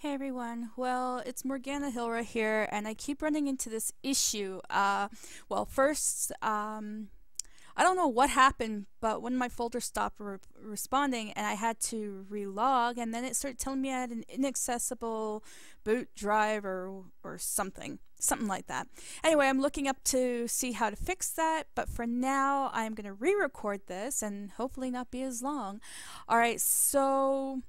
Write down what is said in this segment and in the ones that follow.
Hey everyone. Well, it's Morgana Hilra here, and I keep running into this issue. First, I don't know what happened, but when my folder stopped responding and I had to relog, and then it started telling me I had an inaccessible boot drive or something like that. Anyway, I'm looking up to see how to fix that, but for now, I'm going to re-record this and hopefully not be as long. All right, so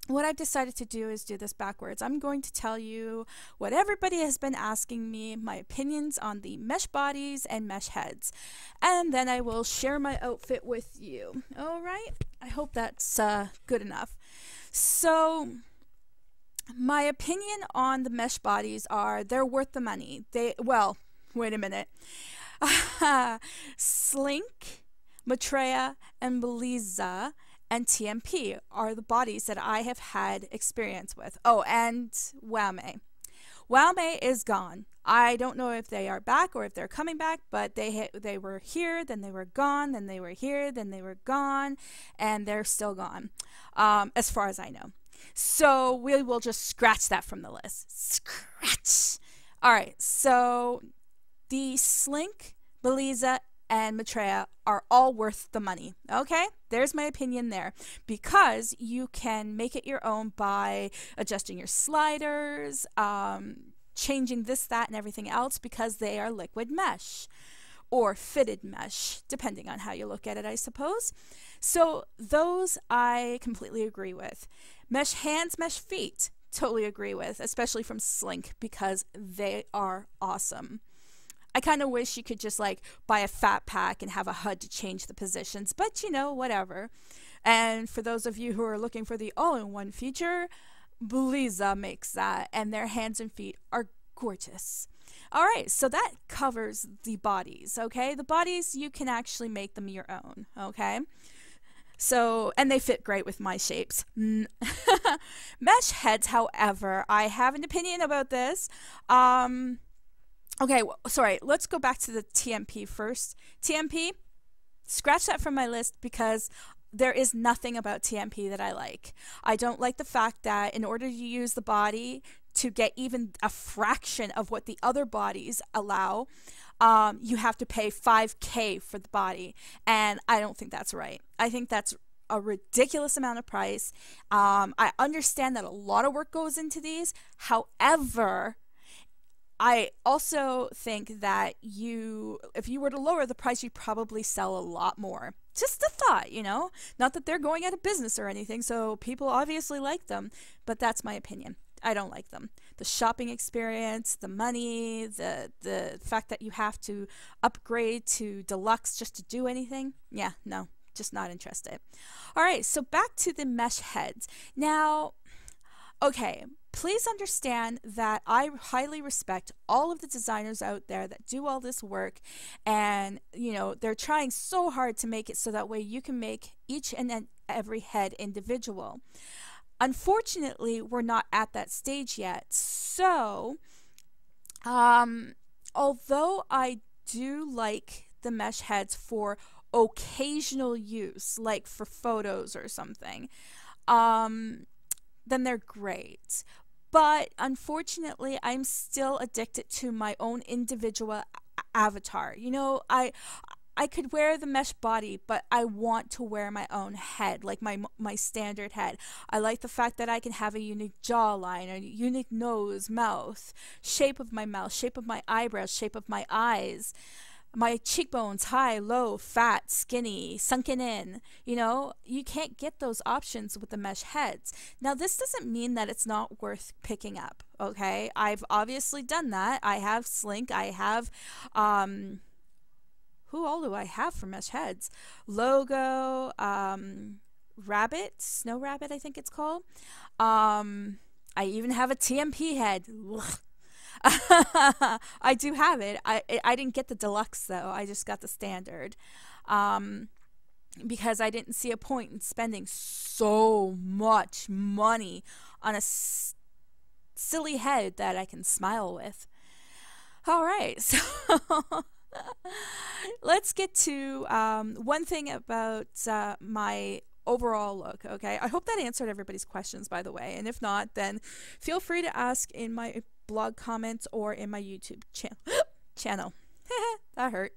what I've decided to do is do this backwards. I'm going to tell you what everybody has been asking me, my opinions on the mesh bodies and mesh heads, and then I will share my outfit with you. All right? I hope that's good enough. So, my opinion on the mesh bodies are they're worth the money. Wait a minute. Slink, Maitreya, and Beliza and TMP are the bodies that I have had experience with. Oh, and Waume. Waume is gone. I don't know if they are back or if they're coming back, but they were here, then they were gone, then they were here, then they were gone, and they're still gone, as far as I know. So we will just scratch that from the list. Scratch. All right. So the Slink, Beliza, and Maitreya are all worth the money. Okay, there's my opinion there, because you can make it your own by adjusting your sliders, changing this, that, and everything else, because they are liquid mesh or fitted mesh, depending on how you look at it, I suppose. So those I completely agree with. Mesh hands, mesh feet, totally agree with, especially from Slink, because they are awesome. I kind of wish you could just like buy a fat pack and have a HUD to change the positions, but you know, whatever. And for those of you who are looking for the all-in-one feature, Beliza makes that, and their hands and feet are gorgeous. All right, so that covers the bodies, okay? The bodies, you can actually make them your own, okay? So, and they fit great with my shapes. Mesh heads, however, I have an opinion about this. Okay, sorry, let's go back to the TMP first. TMP, scratch that from my list, because there is nothing about TMP that I like. I don't like the fact that in order to use the body to get even a fraction of what the other bodies allow, you have to pay $5K for the body, and I don't think that's right. I think that's a ridiculous amount of price. I understand that a lot of work goes into these. However, I also think that if you were to lower the price, you'd probably sell a lot more. Just a thought, you know? Not that they're going out of business or anything, so people obviously like them, but that's my opinion. I don't like them. The shopping experience, the money, the fact that you have to upgrade to deluxe just to do anything. Yeah, no, just not interested. All right, so back to the mesh heads. Now, okay, please understand that I highly respect all of the designers out there that do all this work, and you know, they're trying so hard to make it so that way you can make each and every head individual. Unfortunately, we're not at that stage yet. So, although I do like the mesh heads for occasional use, like for photos or something, then they're great. But unfortunately, I'm still addicted to my own individual avatar. You know, I could wear the mesh body, but I want to wear my own head, like my standard head. I like the fact that I can have a unique jawline, a unique nose, mouth, shape of my mouth, shape of my eyebrows, shape of my eyes, my cheekbones, high, low, fat, skinny, sunken in. You know, you can't get those options with the mesh heads. Now, this doesn't mean that it's not worth picking up, okay? I've obviously done that. I have Slink. I have, who all do I have for mesh heads? Logo, Rabbit, Snow Rabbit, I think it's called. I even have a TMP head. I do have it. I didn't get the deluxe though. I just got the standard, because I didn't see a point in spending so much money on a silly head that I can smile with. All right, so let's get to one thing about my overall look. Okay, I hope that answered everybody's questions, by the way, and if not, then feel free to ask in my blog comments or in my YouTube channel. That hurt.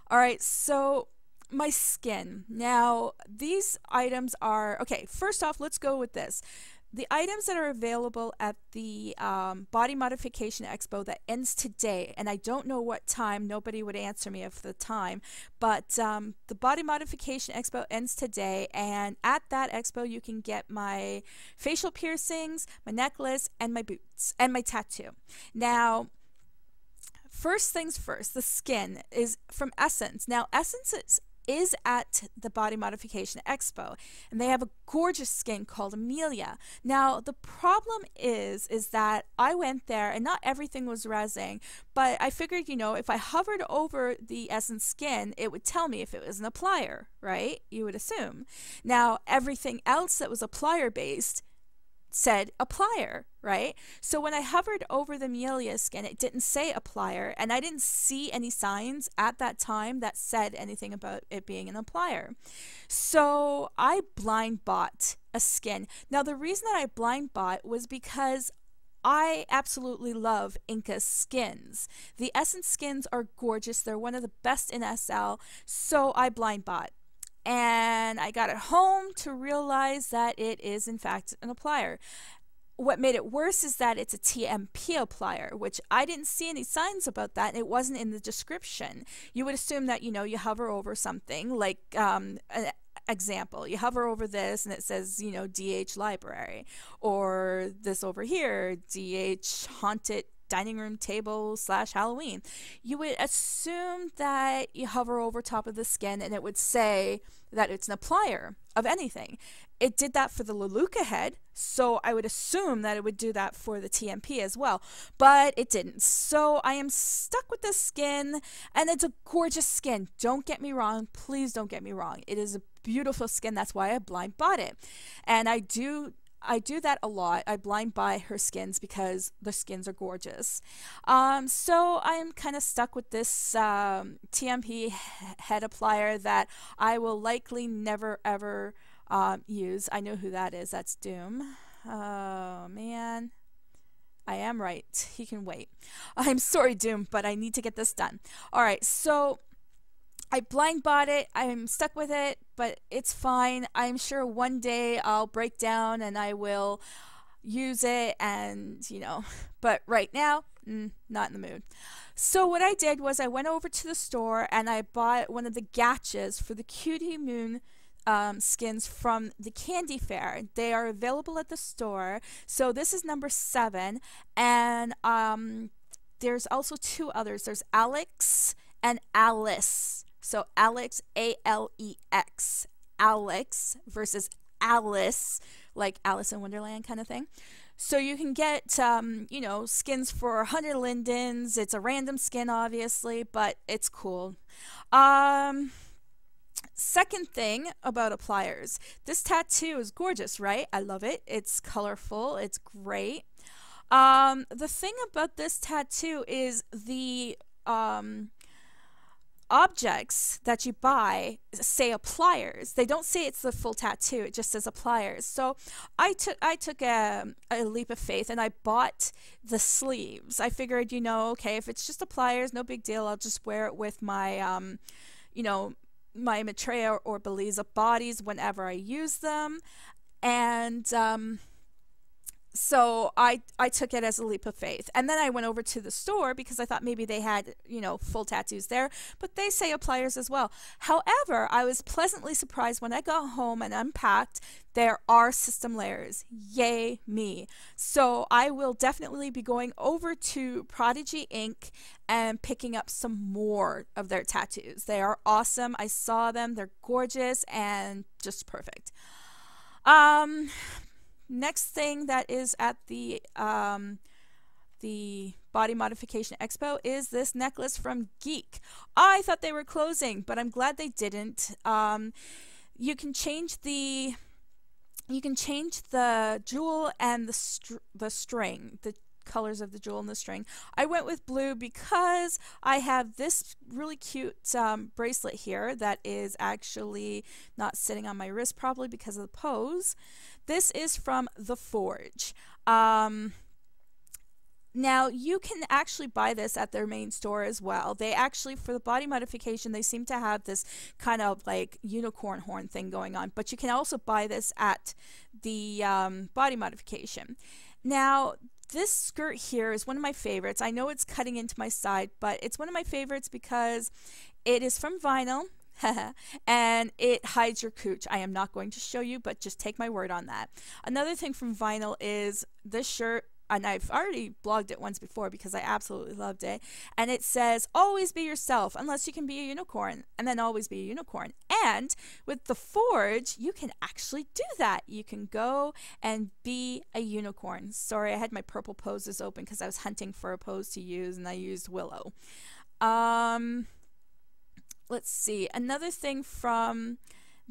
All right, so my skin. Now, these items are, okay, first off, let's go with this. The items that are available at the Body Modification Expo that ends today, and I don't know what time, nobody would answer me of the time, but the Body Modification Expo ends today, and at that expo you can get my facial piercings, my necklace, and my boots, and my tattoo. Now, first things first, the skin is from Essence. Now, Essence is at the Body Modification Expo, and they have a gorgeous skin called Amelia. Now, the problem is that I went there and not everything was resin, but I figured, you know, if I hovered over the Essence skin, it would tell me if it was an applier, right? You would assume. Now, everything else that was applier based said applier, right? So when I hovered over the Amelia skin, it didn't say applier, and I didn't see any signs at that time that said anything about it being an applier. So I blind bought a skin. Now, the reason that I blind bought was because I absolutely love Inca skins. The Essence skins are gorgeous. They're one of the best in SL, so I blind bought. And I got it home to realize that it is in fact an applier. What made it worse is that it's a TMP applier, which I didn't see any signs about that, and it wasn't in the description. You would assume that, you know, you hover over something like an example, you hover over this and it says, you know, DH library, or this over here, DH haunted dining room table / Halloween. You would assume that you hover over top of the skin and it would say that it's an applier of anything. It did that for the Leluca head, so I would assume that it would do that for the TMP as well, but it didn't. So I am stuck with this skin, and it's a gorgeous skin. Don't get me wrong. Please don't get me wrong. It is a beautiful skin. That's why I blind bought it. And I do that a lot. I blind buy her skins because the skins are gorgeous. So I'm kind of stuck with this TMP head applier that I will likely never ever use. I know who that is. That's Doom. Oh man, I am right. He can wait. I'm sorry, Doom, but I need to get this done. All right, so I blind bought it. I'm stuck with it, but it's fine. I'm sure one day I'll break down and I will use it, and you know, but right now, not in the mood. So what I did was I went over to the store and I bought one of the gachas for the Cutie Moon skins from the Candy Fair. They are available at the store. So this is number 7, and there's also 2 others. There's Alex and Alice. So Alex, A-L-E-X, Alex versus Alice, like Alice in Wonderland kind of thing. So you can get, you know, skins for 100 lindens. It's a random skin, obviously, but it's cool. Second thing about appliers. This tattoo is gorgeous, right? I love it. It's colorful. It's great. The thing about this tattoo is the objects that you buy say appliers. They don't say it's the full tattoo. It just says appliers. So I took a leap of faith and I bought the sleeves. I figured, you know, okay, if it's just appliers, no big deal. I'll just wear it with my, you know, my Maitreya or Beliza bodies whenever I use them. And so I took it as a leap of faith. And then I went over to the store because I thought maybe they had, you know, full tattoos there, but they say appliers as well. However, I was pleasantly surprised when I got home and unpacked. There are system layers. Yay me. So I will definitely be going over to Prodigy Ink and picking up some more of their tattoos. They are awesome. I saw them. They're gorgeous and just perfect. Next thing that is at the Body Modification Expo is this necklace from Geek. I thought they were closing, but I'm glad they didn't. You can change the jewel and the string, the colors of the jewel and the string. I went with blue because I have this really cute bracelet here that is actually not sitting on my wrist properly because of the pose. This is from The Forge. Now, you can actually buy this at their main store as well. They actually, for the body modification, they seem to have this kind of like unicorn horn thing going on. But you can also buy this at the body modification. Now, this skirt here is one of my favorites. I know it's cutting into my side, but it's one of my favorites because it is from vinyl. And it hides your cooch. I am not going to show you, but just take my word on that. Another thing from vinyl is this shirt. And I've already blogged it once before because I absolutely loved it. And it says, always be yourself unless you can be a unicorn, and then always be a unicorn. And with The Forge, you can actually do that. You can go and be a unicorn. Sorry, I had my purple poses open because I was hunting for a pose to use, and I used Willow. Let's see. Another thing from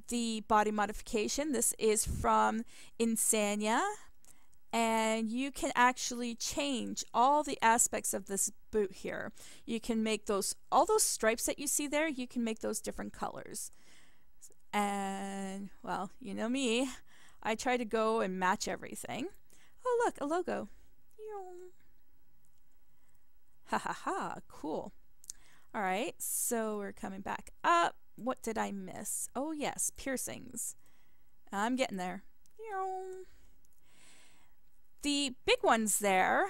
the body modification. This is from Insania. And you can actually change all the aspects of this boot here. You can make those, all those stripes that you see there, you can make those different colors. And, well, you know me, I try to go and match everything. Oh, look, a logo. Ha ha ha, cool. All right, so we're coming back up. What did I miss? Oh, yes, piercings. I'm getting there. The big ones there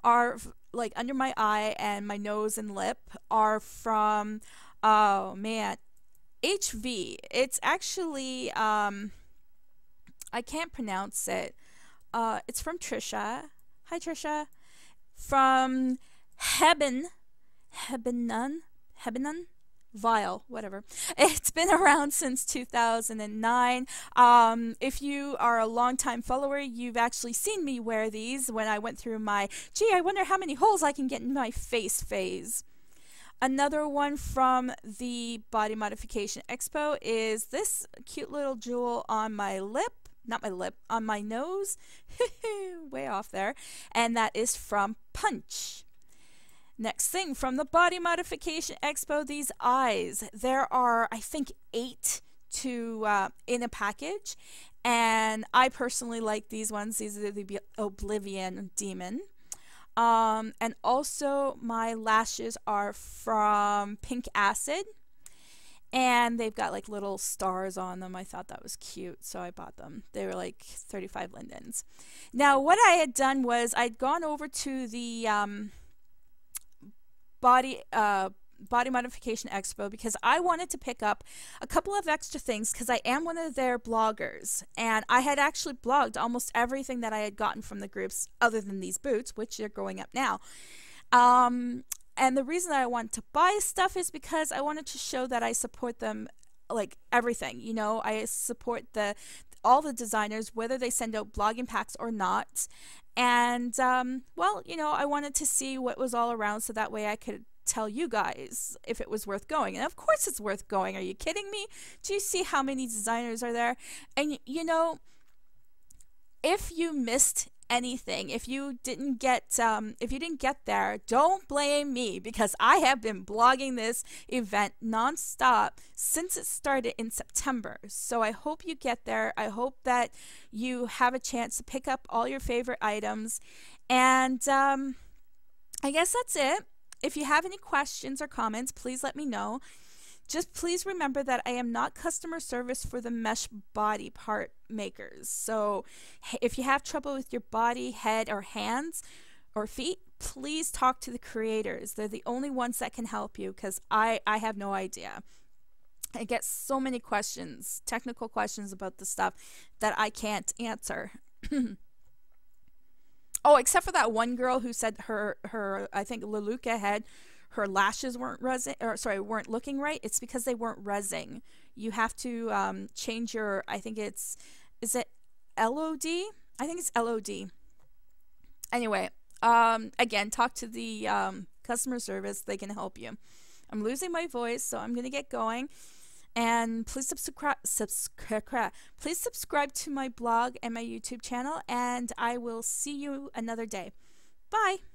are like under my eye and my nose and lip are from, oh man, HV. It's actually, I can't pronounce it. It's from Trisha. Hi, Trisha. From Hebenon Vile, whatever. It's been around since 2009. If you are a long-time follower, you've actually seen me wear these when I went through my, gee, I wonder how many holes I can get in my face phase. Another one from the Body Modification Expo is this cute little jewel on my lip. Not my lip, on my nose. Way off there. And that is from Punch. Next thing, from the Body Modification Expo, these eyes. There are, I think, 8 in a package, and I personally like these ones. These are the Oblivion Demon. And also, my lashes are from Pink Acid, and they've got like little stars on them. I thought that was cute, so I bought them. They were like 35 lindens. Now, what I had done was I'd gone over to the Body Modification Expo because I wanted to pick up a couple of extra things because I am one of their bloggers, and I had actually blogged almost everything that I had gotten from the groups other than these boots, which are going up now. And the reason that I wanted to buy stuff is because I wanted to show that I support them, like everything, you know. I support all the designers, whether they send out blogging packs or not. And, well, you know, I wanted to see what was all around so that way I could tell you guys if it was worth going. And of course it's worth going. Are you kidding me? Do you see how many designers are there? And, you know, if you missed anything, if you didn't get there, don't blame me because I have been blogging this event nonstop since it started in September. So I hope you get there. I hope that you have a chance to pick up all your favorite items. And I guess that's it. If you have any questions or comments, please let me know. Just please remember that I am not customer service for the mesh body part makers. So if you have trouble with your body, head, or hands, or feet, please talk to the creators. They're the only ones that can help you because I have no idea. I get so many questions, technical questions about the stuff that I can't answer. Oh, except for that one girl who said her I think Leluca had her lashes weren't weren't looking right. It's because they weren't rezzing. You have to change your, I think is it LOD? I think it's LOD. Anyway, again, talk to the customer service. They can help you. I'm losing my voice, so I'm going to get going. And please subscribe to my blog and my YouTube channel, and I will see you another day. Bye.